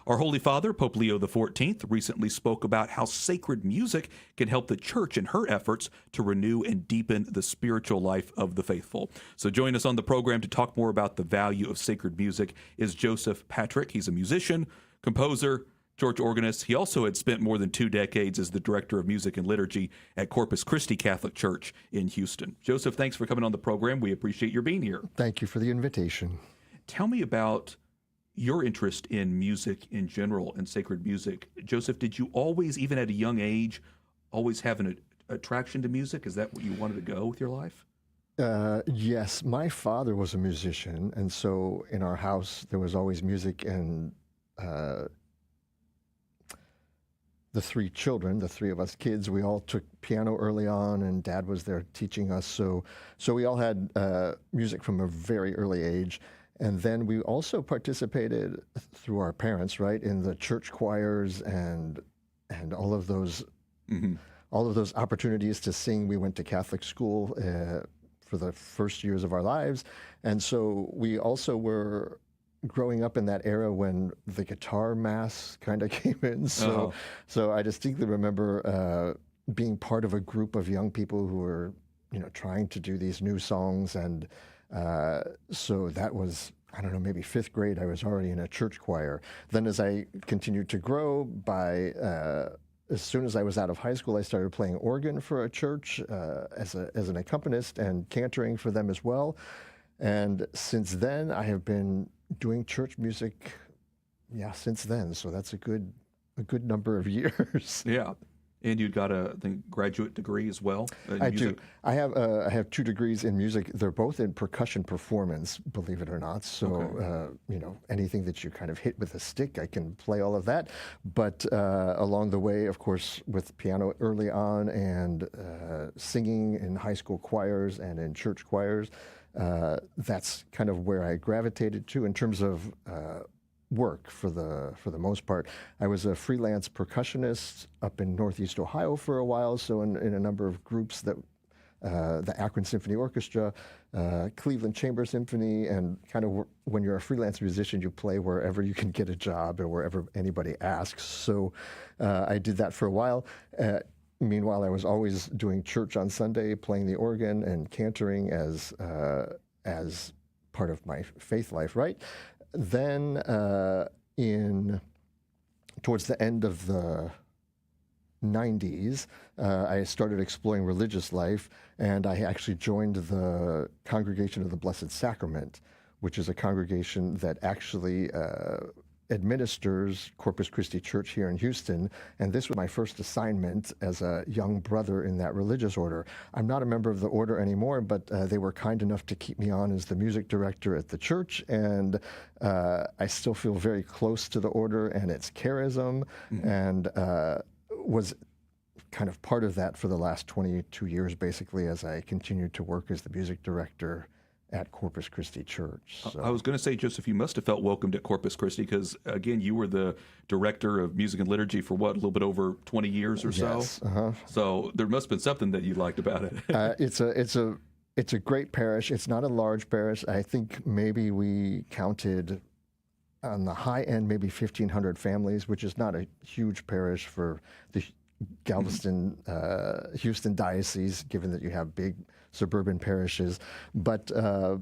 Our Holy Father, Pope Leo XIV, recently spoke about how sacred music can help the Church in her efforts to renew and deepen the spiritual life of the faithful. So join us on the program to talk more about the value of sacred music is Joseph Patrick. He's a musician, composer, church organist. He also had spent more than 2 decades as the director of music and liturgy at Corpus Christi Catholic Church in Houston. Joseph, thanks for coming on the program. We appreciate your being here. Thank you for the invitation. Tell me about your interest in music in general and sacred music. Joseph, did you always, even at a young age, always have an attraction to music? Is that what you wanted to go with your life? Yes, my father was a musician, and so in our house there was always music, and the 3 children, the 3 of us kids, we all took piano early on, and Dad was there teaching us. So we all had music from a very early age. And then we also participated through our parents, right, in the church choirs and all of those opportunities to sing. We went to Catholic school for the first years of our lives, and so we also were growing up in that era when the guitar mass kind of came in. So I distinctly remember being part of a group of young people who were, trying to do these new songs, and so that was, I don't know, maybe 5th grade. I was already in a church choir. Then as I continued to grow, as soon as I was out of high school, I started playing organ for a church as an accompanist and cantering for them as well. And since then, I have been doing church music, since then. So that's a good number of years. Yeah. And you got a graduate degree as well in music? Do. I have 2 degrees in music. They're both in percussion performance, believe it or not. So, anything that you kind of hit with a stick, I can play all of that. But along the way, of course, with piano early on and singing in high school choirs and in church choirs, that's kind of where I gravitated to in terms of work for the most part. I was a freelance percussionist up in Northeast Ohio for a while, so in a number of groups that the Akron Symphony Orchestra, Cleveland Chamber Symphony, and kind of when you're a freelance musician, you play wherever you can get a job or wherever anybody asks. So I did that for a while. Meanwhile, I was always doing church on Sunday, playing the organ and cantering as part of my faith life, right? Then towards the end of the 90s, I started exploring religious life, and I actually joined the Congregation of the Blessed Sacrament, which is a congregation that actually administers Corpus Christi Church here in Houston, and this was my first assignment as a young brother in that religious order. I'm not a member of the order anymore, but they were kind enough to keep me on as the music director at the church, and I still feel very close to the order and its charism, and was kind of part of that for the last 22 years, basically, as I continued to work as the music director at Corpus Christi Church. So. I was going to say, Joseph, you must have felt welcomed at Corpus Christi because, again, you were the director of music and liturgy for a little bit over 20 years or so? Yes. So there must have been something that you liked about it. It's a great parish. It's not a large parish. I think maybe we counted on the high end, maybe 1,500 families, which is not a huge parish for the Galveston, Houston diocese, given that you have big suburban parishes, but a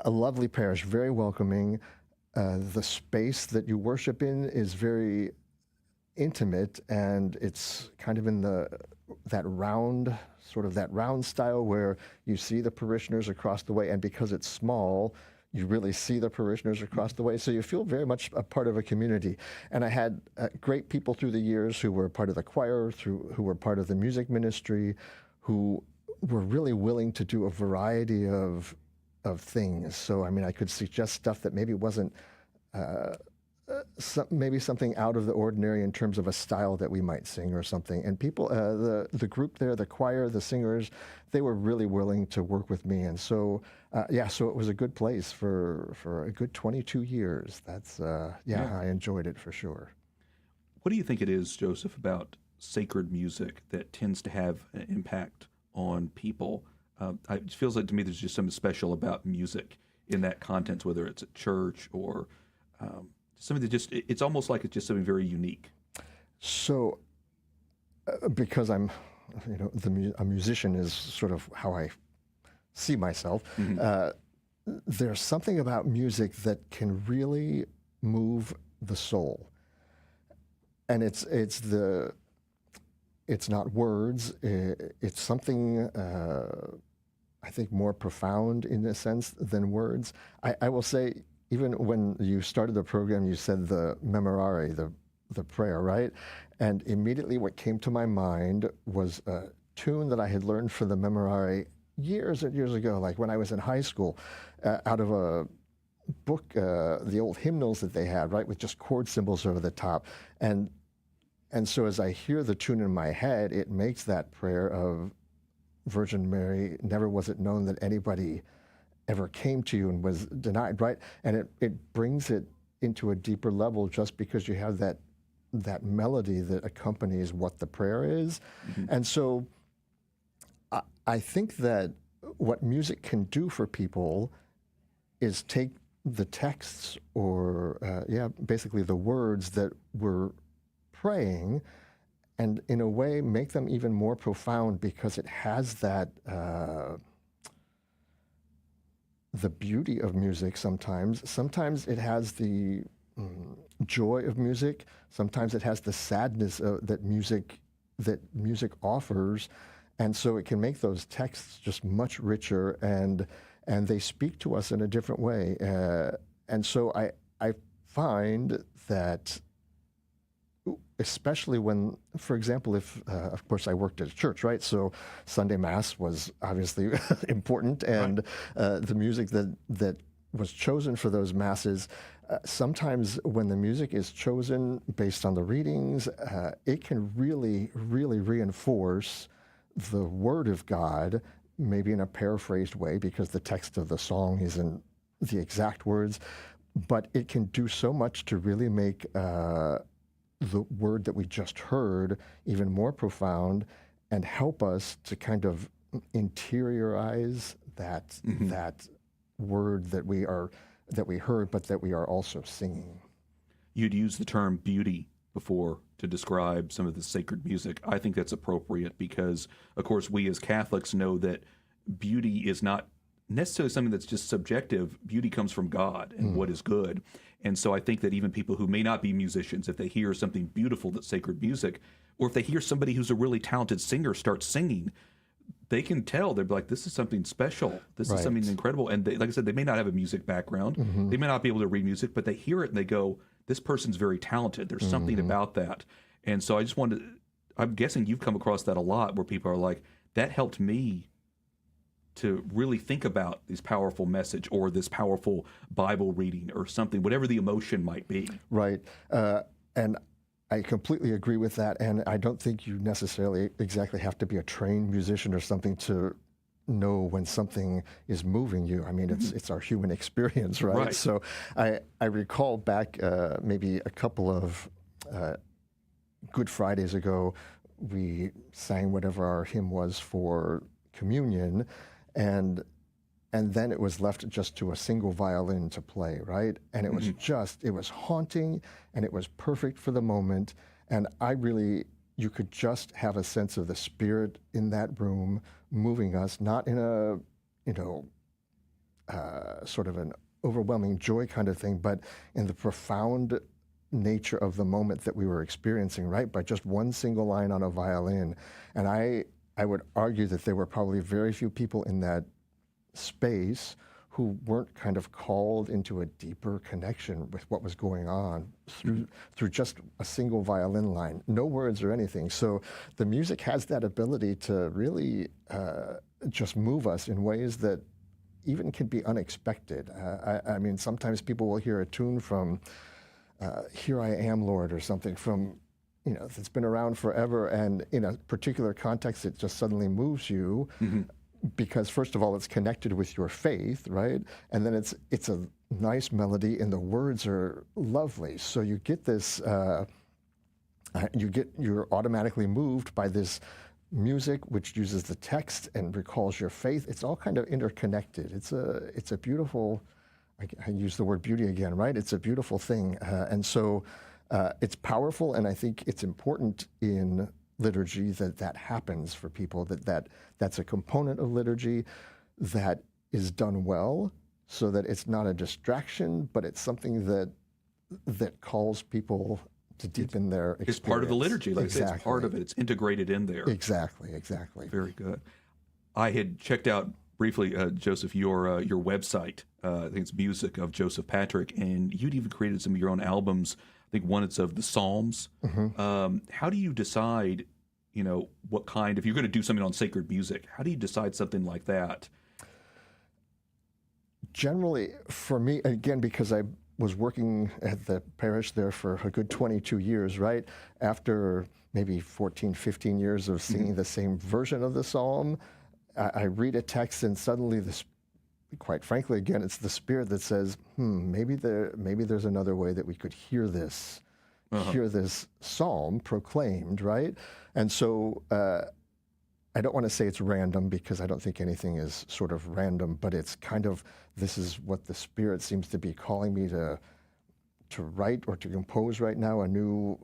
lovely parish, very welcoming. The space that you worship in is very intimate, and it's kind of in that round style where you see the parishioners across the way, and because it's small, you really see the parishioners across the way, so you feel very much a part of a community. And I had great people through the years who were part of the choir, who were part of the music ministry, who were really willing to do a variety of things. So, I mean, I could suggest stuff that maybe wasn't maybe something out of the ordinary in terms of a style that we might sing or something. And people, the group there, the choir, the singers, they were really willing to work with me. And so, so it was a good place for a good 22 years. That's, I enjoyed it for sure. What do you think it is, Joseph, about sacred music that tends to have an impact on people? It feels like to me there's just something special about music in that context, whether it's at church or Something that just, it's almost like it's just something very unique. So, because I'm, a musician is sort of how I see myself. There's something about music that can really move the soul, and it's not words. It's something I think more profound in a sense than words. I will say, even when you started the program, you said the memorare, the prayer, right? And immediately what came to my mind was a tune that I had learned for the memorare years and years ago, like when I was in high school, out of a book, the old hymnals that they had, right, with just chord symbols over the top. And so as I hear the tune in my head, it makes that prayer of Virgin Mary, never was it known that anybody ever came to you and was denied, right? And it brings it into a deeper level just because you have that melody that accompanies what the prayer is. And so I think that what music can do for people is take the texts or, basically the words that we're praying and in a way make them even more profound because it has that, the beauty of music sometimes. Sometimes it has the joy of music. Sometimes it has the sadness that music offers. And so it can make those texts just much richer and they speak to us in a different way. And so I find that, especially when, for example, if, of course, I worked at a church, right? So Sunday Mass was obviously important, and the music that was chosen for those Masses, sometimes when the music is chosen based on the readings, it can really, really reinforce the Word of God, maybe in a paraphrased way, because the text of the song isn't the exact words, but it can do so much to really make the word that we just heard even more profound and help us to kind of interiorize that that word that we heard, but that we are also singing. You'd used the term beauty before to describe some of the sacred music. I think that's appropriate because, of course, we as Catholics know that beauty is not necessarily something that's just subjective. Beauty comes from God and what is good. And so I think that even people who may not be musicians, if they hear something beautiful that's sacred music, or if they hear somebody who's a really talented singer start singing, they can tell. They're like, this is something special. This is something incredible. And they, like I said, they may not have a music background. They may not be able to read music, but they hear it and they go, this person's very talented. There's something about that. And so I just wanted, I'm guessing you've come across that a lot where people are like, that helped me to really think about this powerful message or this powerful Bible reading or something, whatever the emotion might be. Right. And I completely agree with that. And I don't think you necessarily exactly have to be a trained musician or something to know when something is moving you. I mean, it's our human experience, right? So I recall back maybe a couple of Good Fridays ago, we sang whatever our hymn was for communion, and then it was left just to a single violin to play, right? And it was it was haunting, and it was perfect for the moment. And you could just have a sense of the Spirit in that room moving us, not in a, sort of an overwhelming joy kind of thing, but in the profound nature of the moment that we were experiencing, right? By just one single line on a violin. And I would argue that there were probably very few people in that space who weren't kind of called into a deeper connection with what was going on through just a single violin line, no words or anything. So the music has that ability to really just move us in ways that even can be unexpected. I mean, sometimes people will hear a tune from Here I Am, Lord, or something from, that's been around forever, and in a particular context, it just suddenly moves you. Because first of all, it's connected with your faith, right? And then it's a nice melody, and the words are lovely. So you get this, you're automatically moved by this music, which uses the text and recalls your faith. It's all kind of interconnected. It's a beautiful I use the word beauty again, right? It's a beautiful thing. And so it's powerful, and I think it's important in liturgy that happens for people, that's a component of liturgy that is done well, so that it's not a distraction, but it's something that calls people to deepen their experience. It's part of the liturgy. Like Exactly. I say, it's part of it. It's integrated in there. Exactly. Very good. I had checked out briefly, Joseph, your website. I think it's Music of Joseph Patrick, and you'd even created some of your own albums. I think one is of the Psalms. Mm-hmm. How do you decide, what kind, if you're going to do something on sacred music, how do you decide something like that? Generally, for me, again, because I was working at the parish there for a good 22 years, right? After maybe 14, 15 years of singing the same version of the psalm, I read a text and suddenly quite frankly, again, it's the Spirit that says, maybe there's another way that we could hear this psalm proclaimed, right? And so I don't want to say it's random, because I don't think anything is sort of random, but it's kind of, this is what the Spirit seems to be calling me to write or to compose right now, a new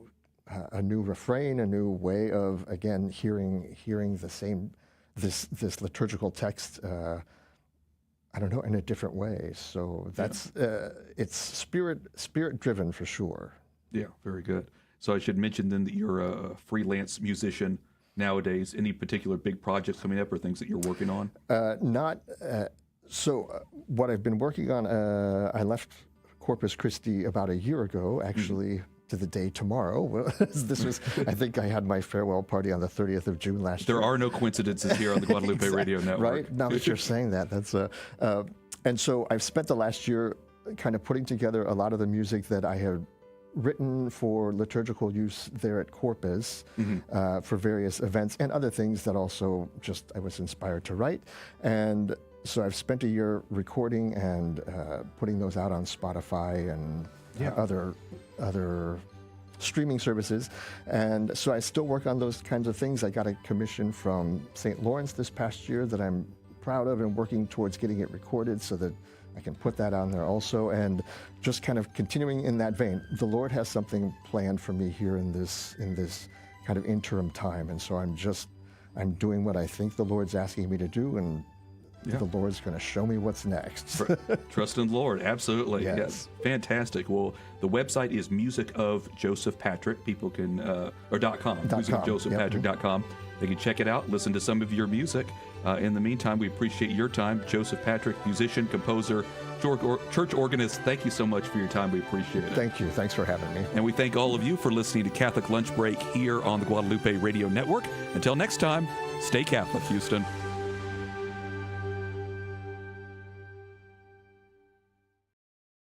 refrain, a new way of, again, hearing the same, this liturgical text, I don't know, in a different way. So that's, it's spirit driven for sure. Yeah, very good. So I should mention then that you're a freelance musician nowadays. Any particular big projects coming up or things that you're working on? So what I've been working on, I left Corpus Christi about a year ago, actually, to the day tomorrow. This was, I think I had my farewell party on the 30th of June last year. There are no coincidences here on the Guadalupe Radio Network. Right? Now that you're saying that, that's and so I've spent the last year kind of putting together a lot of the music that I had written for liturgical use there at Corpus for various events and other things that also just I was inspired to write. And so I've spent a year recording and putting those out on Spotify and other streaming services. And so I still work on those kinds of things. I got a commission from St. Lawrence this past year that I'm proud of, and working towards getting it recorded so that I can put that on there also. And just kind of continuing in that vein, the Lord has something planned for me here in this kind of interim time. And so I'm doing what I think the Lord's asking me to do, and the Lord's going to show me what's next. Trust in the Lord, absolutely. Yes. Fantastic. Well, the website is Music of Joseph Patrick. People can, or .com, musicofjosephpatrick.com. They can check it out, listen to some of your music. In the meantime, we appreciate your time. Joseph Patrick, musician, composer, church organist, thank you so much for your time. We appreciate it. Thank you. Thanks for having me. And we thank all of you for listening to Catholic Lunch Break here on the Guadalupe Radio Network. Until next time, stay Catholic, Houston.